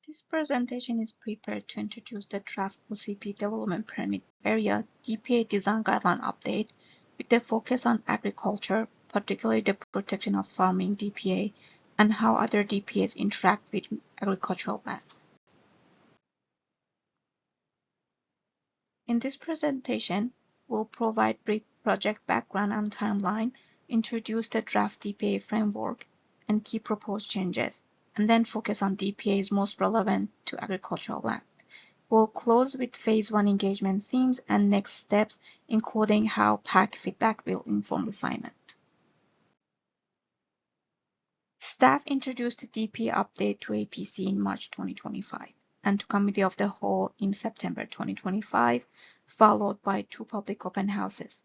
This presentation is prepared to introduce the draft OCP Development Permit Area DPA Design Guideline Update with a focus on agriculture, particularly the protection of farming DPA and how other DPAs interact with agricultural lands. In this presentation, we'll provide brief project background and timeline, introduce the draft DPA framework and key proposed changes, and then focus on DPAs most relevant to agricultural land. We'll close with Phase 1 engagement themes and next steps, including how PAAC feedback will inform refinement. Staff introduced the DPA update to APC in March 2025 and to Committee of the Whole in September 2025, followed by 2 public open houses.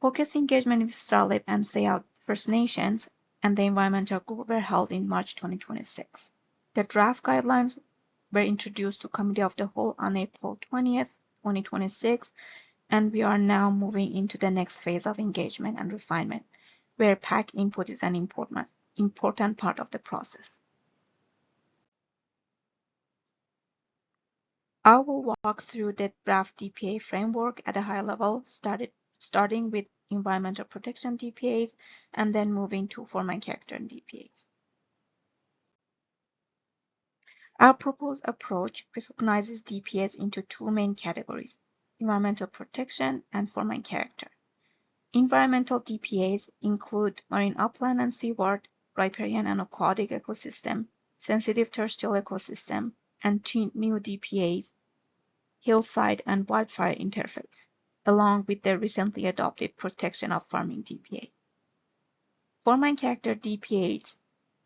Focus engagement with Starlip and Sayout First Nations and the environmental group were held in March 2026. The draft guidelines were introduced to Committee of the Whole on April 20th, 2026, and we are now moving into the next phase of engagement and refinement, where PAAC input is an important part of the process. I will walk through the draft DPA framework at a high level, starting with environmental protection DPAs and then moving to form and character DPAs. Our proposed approach recognizes DPAs into 2 main categories, environmental protection and form and character. Environmental DPAs include marine upland and seaward, riparian and aquatic ecosystem, sensitive terrestrial ecosystem, and 2 new DPAs, hillside and wildfire interface, along with the recently adopted protection of farming DPA. Form and character DPAs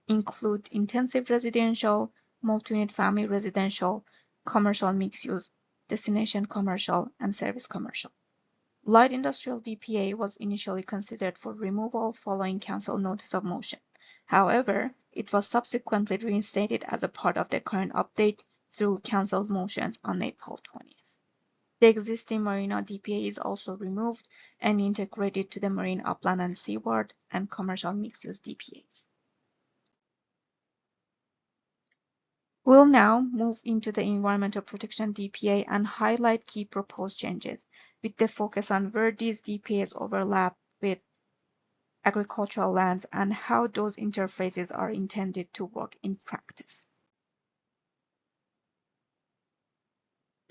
include intensive residential, multi-unit family residential, commercial mixed-use, destination commercial, and service commercial. Light industrial DPA was initially considered for removal following council notice of motion. However, it was subsequently reinstated as a part of the current update through council motions on April 20th. The existing marina DPA is also removed and integrated to the marine upland and seaward and commercial mixed-use DPAs. We'll now move into the environmental protection DPA and highlight key proposed changes, with the focus on where these DPAs overlap with agricultural lands and how those interfaces are intended to work in practice.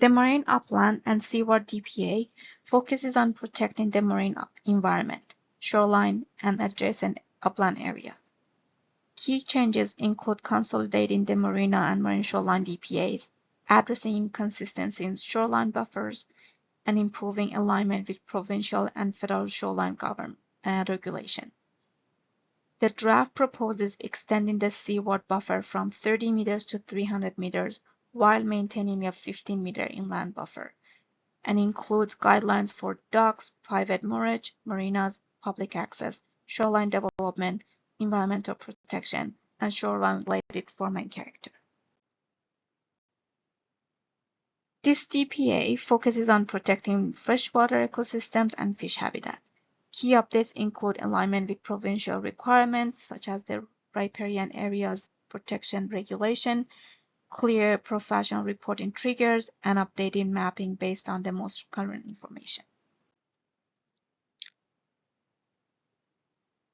The marine upland and seaward DPA focuses on protecting the marine environment, shoreline, and adjacent upland area. Key changes include consolidating the marina and marine shoreline DPAs, addressing inconsistencies in shoreline buffers, and improving alignment with provincial and federal shoreline government regulation. The draft proposes extending the seaward buffer from 30 meters to 300 meters while maintaining a 15-meter inland buffer, and includes guidelines for docks, private moorage, marinas, public access, shoreline development, environmental protection, and shoreline-related form and character. This DPA focuses on protecting freshwater ecosystems and fish habitat. Key updates include alignment with provincial requirements such as the riparian areas protection regulation, clear professional reporting triggers, and updated mapping based on the most current information.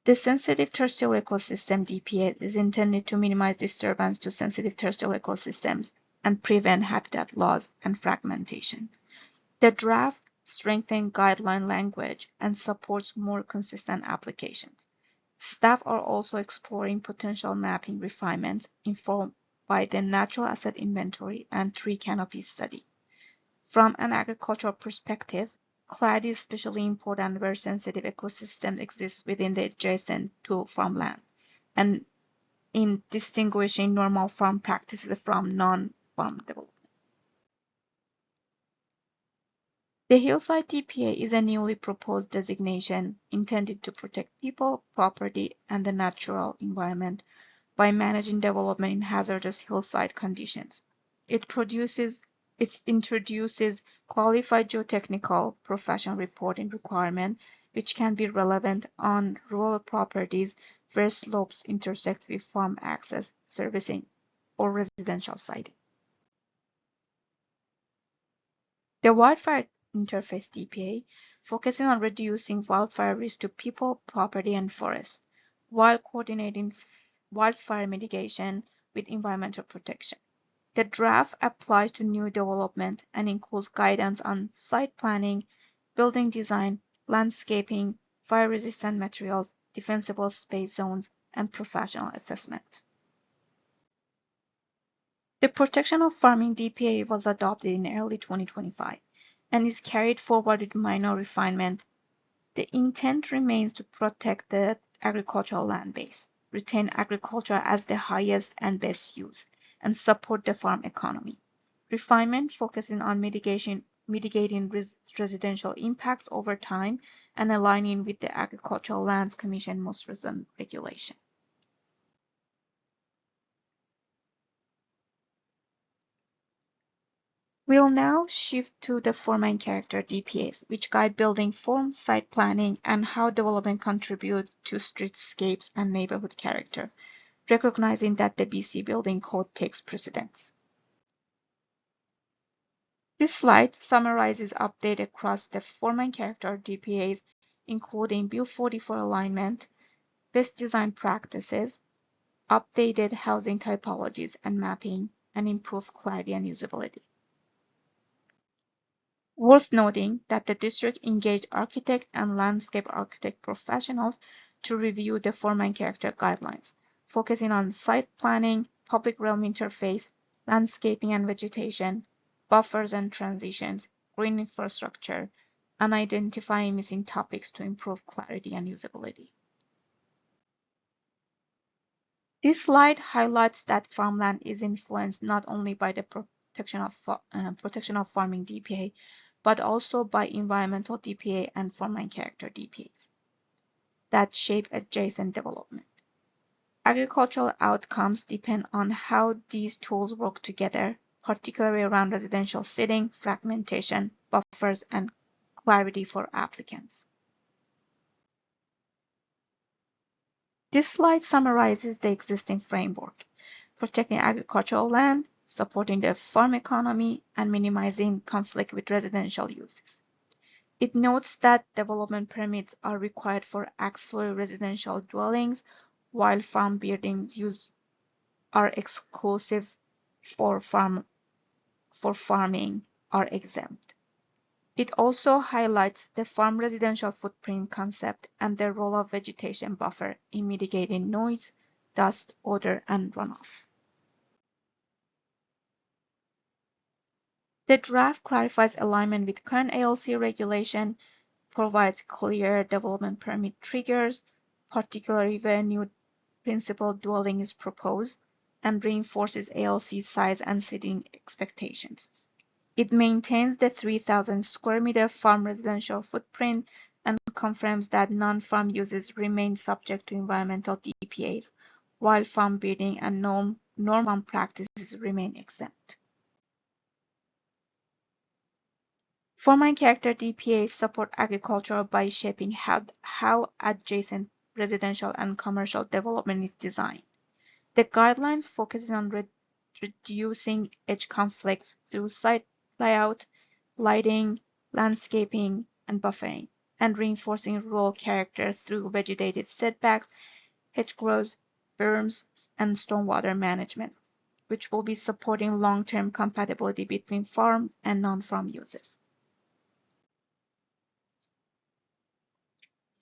The sensitive terrestrial ecosystem DPA is intended to minimize disturbance to sensitive terrestrial ecosystems and prevent habitat loss and fragmentation. The draft strengthens guideline language and supports more consistent applications. Staff are also exploring potential mapping refinements informed by the natural asset inventory and tree canopy study. From an agricultural perspective, clarity is especially important where sensitive ecosystems exist within the adjacent to farmland, and in distinguishing normal farm practices from non-farm development. The hillside DPA is a newly proposed designation intended to protect people, property, and the natural environment by managing development in hazardous hillside conditions. It introduces qualified geotechnical professional reporting requirement, which can be relevant on rural properties where slopes intersect with farm access, servicing, or residential siting. The Wildfire Interface DPA focusing on reducing wildfire risk to people, property, and forests, while coordinating wildfire mitigation with environmental protection. The draft applies to new development and includes guidance on site planning, building design, landscaping, fire-resistant materials, defensible space zones, and professional assessment. The Protection of Farming DPA was adopted in early 2025 and is carried forward with minor refinement. The intent remains to protect the agricultural land base, retain agriculture as the highest and best use, and support the farm economy. Refinement focusing on mitigating residential impacts over time and aligning with the Agricultural Lands Commission most recent regulation. We'll now shift to the form and character DPAs, which guide building form, site planning, and how development contribute to streetscapes and neighborhood character, recognizing that the BC Building Code takes precedence. This slide summarizes updates across the form and character DPAs, including Bill 44 alignment, best design practices, updated housing typologies and mapping, and improved clarity and usability. Worth noting that the district engaged architect and landscape architect professionals to review the form and character guidelines, focusing on site planning, public realm interface, landscaping and vegetation, buffers and transitions, green infrastructure, and identifying missing topics to improve clarity and usability. This slide highlights that farmland is influenced not only by the protection of farming DPA, but also by environmental DPA and form and character DPAs that shape adjacent development. Agricultural outcomes depend on how these tools work together, particularly around residential setting, fragmentation, buffers, and clarity for applicants. This slide summarizes the existing framework, protecting agricultural land, supporting the farm economy, and minimizing conflict with residential uses. It notes that development permits are required for auxiliary residential dwellings, while farm buildings use are exclusive for farming are exempt. It also highlights the farm residential footprint concept and the role of vegetation buffer in mitigating noise, dust, odor, and runoff. The draft clarifies alignment with current ALC regulation, provides clear development permit triggers, particularly when a new principal dwelling is proposed, and reinforces ALC size and setting expectations. It maintains the 3,000 square meter farm residential footprint and confirms that non-farm uses remain subject to environmental DPAs, while farm building and normal practices remain exempt. Form and character DPAs support agriculture by shaping how adjacent residential and commercial development is designed. The guidelines focus on reducing edge conflicts through site layout, lighting, landscaping, and buffering, and reinforcing rural character through vegetated setbacks, hedgerows, berms, and stormwater management, which will be supporting long-term compatibility between farm and non-farm uses.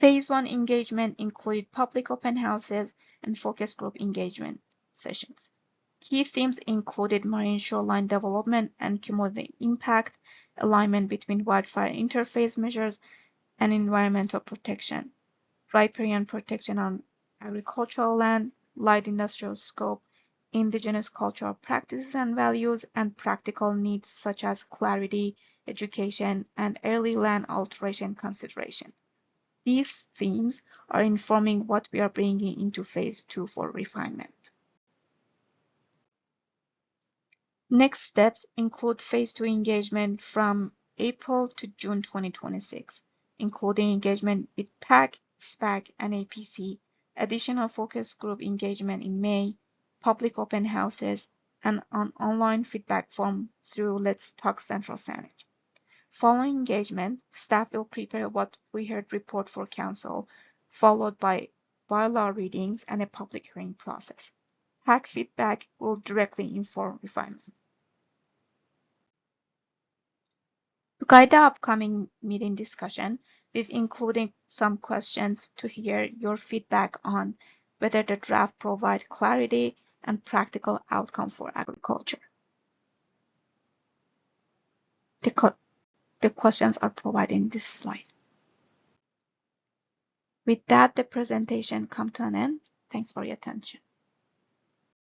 Phase 1 engagement included public open houses and focus group engagement sessions. Key themes included marine shoreline development and cumulative impact, alignment between wildfire interface measures and environmental protection, riparian protection on agricultural land, light industrial scope, indigenous cultural practices and values, and practical needs such as clarity, education, and early land alteration consideration. These themes are informing what we are bringing into phase 2 for refinement. Next steps include phase 2 engagement from April to June 2026, including engagement with PAAC, SPAC, and APC, additional focus group engagement in May, public open houses, and an online feedback form through Let's Talk Central Saanich. Following engagement, staff will prepare what we heard report for council, followed by bylaw readings and a public hearing process. PAAC feedback will directly inform refinement. To guide the upcoming meeting discussion, we've included some questions to hear your feedback on whether the draft provides clarity and practical outcome for agriculture. The questions are provided in this slide. With that, the presentation comes to an end. Thanks for your attention.